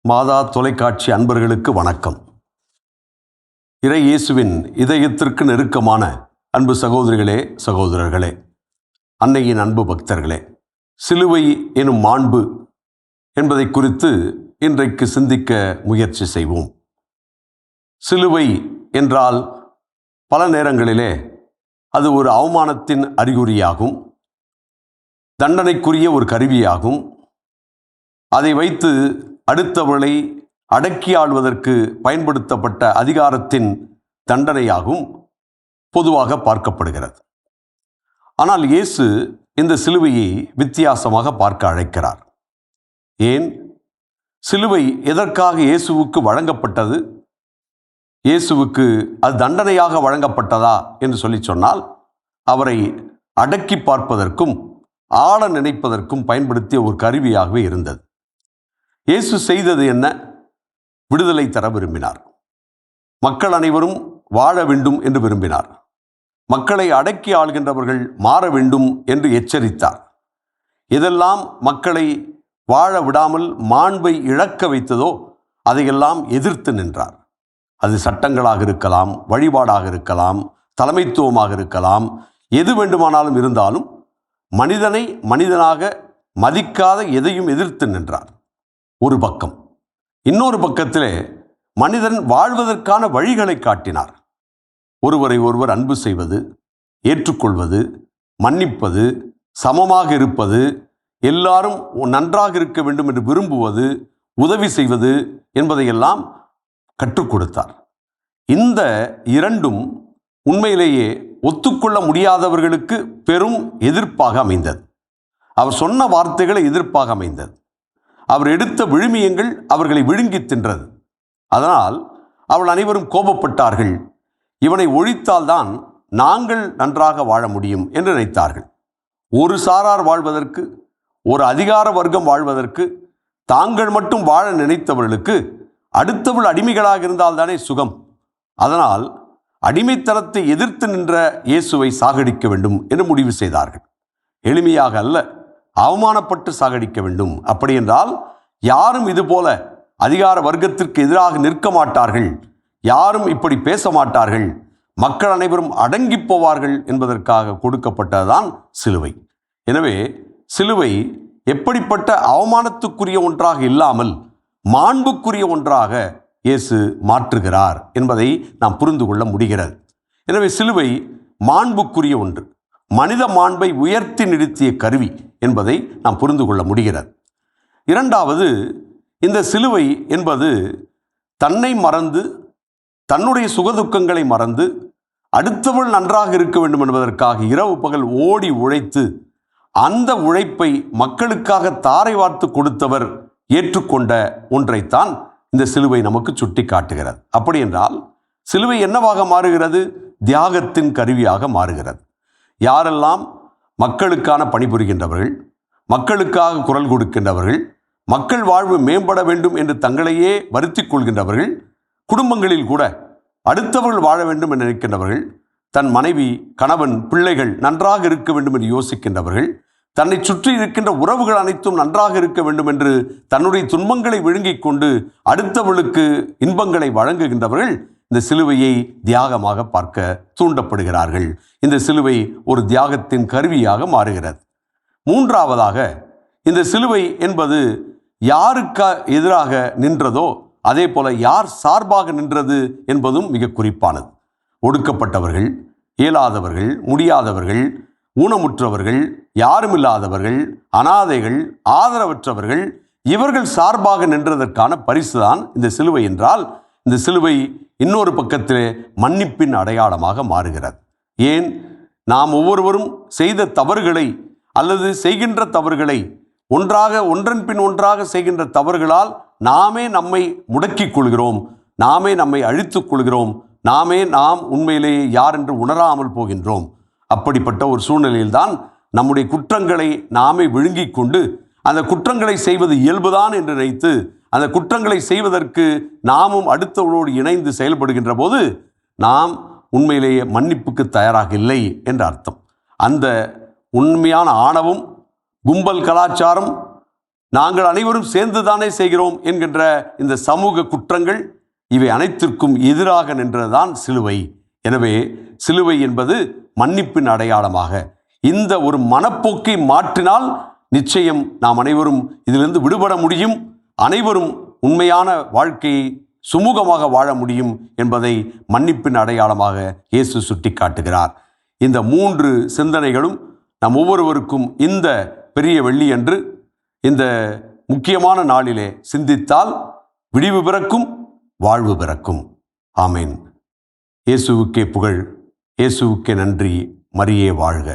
மாதா தொலைக்காட்சி அன்பர்களுக்கு வணக்கம். இறை இயேசுவின் இதயத்திற்கு நெருக்கமான அன்பு சகோதரிகளே, சகோதரர்களே, அன்னையின் அன்பு பக்தர்களே, சிலுவை எனும் மாண்பு என்பதை குறித்து இன்றைக்கு சிந்திக்க முயற்சி செய்வோம். சிலுவை என்றால் பல நேரங்களிலே அது ஒரு அவமானத்தின் அறிகுறியாகும், தண்டனைக்குரிய ஒரு கருவியாகும். அதை வைத்து அடுத்தவர்களை அடக்கி ஆள்வதற்கு பயன்படுத்தப்பட்ட அதிகாரத்தின் தண்டனையாகவும் பொதுவாக பார்க்கப்படுகிறது. ஆனால் இயேசு இந்த சிலுவையை வித்தியாசமாக பார்க்க அழைக்கிறார். ஏன்? சிலுவை எதற்காக இயேசுவுக்கு வழங்கப்பட்டது? இயேசுவுக்கு அது தண்டனையாக வழங்கப்பட்டதா என்று சொன்னால், அவரை அடக்கி பார்ப்பதற்கும் ஆள நினைப்பதற்கும் பயன்படுத்திய ஒரு கருவியாகவே இருந்தது. இயேசு செய்தது என்ன? விடுதலை தர விரும்பினார். மக்கள் அனைவரும் வாழ வேண்டும் என்று விரும்பினார். மக்களை அடக்கி ஆள்கின்றவர்கள் மாற வேண்டும் என்று எச்சரித்தார். எதெல்லாம் மக்களை வாழ விடாமல் மாண்பை இழக்க வைத்ததோ அதையெல்லாம் எதிர்த்து நின்றார். அது சட்டங்களாக இருக்கலாம், வழிபாடாக இருக்கலாம், தலைமைத்துவமாக இருக்கலாம், எது வேண்டுமானாலும் இருந்தாலும் மனிதனை மனிதனாக மதிக்காத எதையும் எதிர்த்து நின்றார் ஒரு பக்கம். இன்னொரு பக்கத்திலே மனிதன் வாழ்வதற்கான வழிகளை காட்டினார். ஒருவரை ஒருவர் அன்பு செய்வது, ஏற்றுக்கொள்வது, மன்னிப்பது, சமமாக இருப்பது, எல்லாரும் நன்றாக இருக்க வேண்டும் என்று விரும்புவது, உதவி செய்வது என்பதையெல்லாம் கற்றுக் கொடுத்தார். இந்த இரண்டும் உண்மையிலேயே ஒத்துக்கொள்ள முடியாதவர்களுக்கு பெரும் எதிர்ப்பாக அமைந்தது. அவர் சொன்ன வார்த்தைகளை எதிர்ப்பாக அமைந்தது. அவர் எடுத்த விழுமியங்கள் அவர்களை விழுங்கி தின்றது. அதனால் அவர்கள் அனைவரும் கோபப்பட்டார்கள். இவனை ஒழித்தால்தான் நாங்கள் நன்றாக வாழ முடியும் என்று நினைத்தார்கள். ஒரு சாரார் வாழ்வதற்கு, ஒரு அதிகார வர்க்கம் வாழ்வதற்கு, தாங்கள் மட்டும் வாழ நினைத்தவர்களுக்கு அடுத்தவர்கள் அடிமைகளாக இருந்தால்தானே சுகம். அதனால் அடிமைத்தனத்தை எதிர்த்து நின்ற இயேசுவை சாகடிக்க வேண்டும் என்று முடிவு செய்தார்கள். எளிமையாக அல்ல, அவமானப்பட்டு சாகடிக்க வேண்டும். அப்படி என்றால் யாரும் இதுபோல அதிகார வர்க்கத்திற்கு எதிராக நிற்க மாட்டார்கள், யாரும் இப்படி பேச மாட்டார்கள், மக்கள் அனைவரும் அடங்கி போவார்கள் என்பதற்காக கொடுக்கப்பட்டதுதான் சிலுவை. எனவே சிலுவை எப்படிப்பட்ட அவமானத்துக்குரிய ஒன்றாக இல்லாமல் மாண்புக்குரிய ஒன்றாக இயேசு மாற்றுகிறார் என்பதை நாம் புரிந்து கொள்ள முடிகிறது. எனவே சிலுவை மாண்புக்குரிய ஒன்று, மனித மாண்பை உயர்த்தி நிறுத்திய கருவி என்பதை நாம் புரிந்து கொள்ள முடிகிறது. இரண்டாவது, இந்த சிலுவை என்பது தன்னை மறந்து, தன்னுடைய சுகதுக்கங்களை மறந்து, அடுத்தவள் நன்றாக இருக்க வேண்டும் என்பதற்காக இரவு பகல் ஓடி உழைத்து அந்த உழைப்பை மக்களுக்காக தாரை வார்த்து கொடுத்தவர் ஏற்றுக்கொண்ட ஒன்றைத்தான் இந்த சிலுவை நமக்கு சுட்டி காட்டுகிறது. அப்படி என்றால் சிலுவை என்னவாக மாறுகிறது? தியாகத்தின் கருவியாக மாறுகிறது. யாரெல்லாம் மக்களுக்கான பணிபுரிகின்றவர்கள், மக்களுக்காக குரல் கொடுக்கின்றவர்கள், மக்கள் வாழ்வு மேம்பட வேண்டும் என்று தங்களையே வருத்தி கொள்கின்றவர்கள், குடும்பங்களில் கூட அடுத்தவர்கள் வாழ வேண்டும் என்று நினைக்கின்றவர்கள், தன் மனைவி, கணவன், பிள்ளைகள் நன்றாக இருக்க வேண்டும் என்று யோசிக்கின்றவர்கள், தன்னை சுற்றி இருக்கின்ற உறவுகள் அனைத்தும் நன்றாக இருக்க வேண்டும் என்று தன்னுடைய துன்பங்களை விழுங்கிக் கொண்டு அடுத்தவர்களுக்கு இன்பங்களை வழங்குகின்றவர்கள் இந்த சிலுவையை தியாகமாக பார்க்க தூண்டப்படுகிறார்கள். இந்த சிலுவை ஒரு தியாகத்தின் கருவியாக மாறுகிறது. மூன்றாவதாக, இந்த சிலுவை என்பது யாருக்கு எதிராக நின்றதோ அதே போல யார் சார்பாக நின்றது என்பதும் மிக குறிப்பானது. ஒடுக்கப்பட்டவர்கள், இயலாதவர்கள், முடியாதவர்கள், ஊனமுற்றவர்கள், யாருமில்லாதவர்கள், அனாதைகள், ஆதரவற்றவர்கள், இவர்கள் சார்பாக நின்றதற்கான பரிசுதான் இந்த சிலுவை என்றால், இந்த சிலுவை இன்னொரு பக்கத்திலே மன்னிப்பின் அடையாளமாக மாறுகிறது. ஏன்? நாம் ஒவ்வொருவரும் செய்த தவறுகளை அல்லது செய்கின்ற தவறுகளை ஒன்றன் பின் ஒன்றாக செய்கின்ற தவறுகளால் நாமே நம்மை முடக்கிக் கொள்கிறோம், நாமே நம்மை அழித்துக் கொள்கிறோம், நாம் உண்மையிலேயே யார் என்று உணராமல் போகின்றோம். அப்படிப்பட்ட ஒரு சூழ்நிலையில்தான் நம்முடைய குற்றங்களை நாமே விழுங்கிக் கொண்டு அந்த குற்றங்களை செய்வது இயல்புதான் என்று நினைத்து அந்த குற்றங்களை செய்வதற்கு நாமும் அடுத்தவர்களோடு இணைந்து செயல்படுகின்ற போது நாம் உண்மையிலேயே மன்னிப்புக்கு தயாராக இல்லை என்ற அர்த்தம். அந்த உண்மையான ஆணவம், கும்பல் கலாச்சாரம், நாங்கள் அனைவரும் சேர்ந்துதானே செய்கிறோம் என்கின்ற இந்த சமூக குற்றங்கள் இவை அனைத்திற்கும் எதிராக நின்றதுதான் சிலுவை. எனவே சிலுவை என்பது மன்னிப்பின் அடையாளமாக இந்த ஒரு மனப்போக்கை மாற்றினால் நிச்சயம் நாம் அனைவரும் இதிலிருந்து விடுபட முடியும், அனைவரும் உண்மையான வாழ்க்கையை சுமூகமாக வாழ முடியும் என்பதை மன்னிப்பின் அடையாளமாக இயேசு சுட்டி காட்டுகிறார். இந்த 3 சிந்தனைகளும் நம் ஒவ்வொருவருக்கும் இந்த பெரிய வெள்ளியன்று இந்த முக்கியமான நாளிலே சிந்தித்தால் விடிவு பிறக்கும், வாழ்வு பிறக்கும். ஆமேன். இயேசுவுக்கே புகழ், இயேசுவுக்கே நன்றி. மரியே வாழ்க.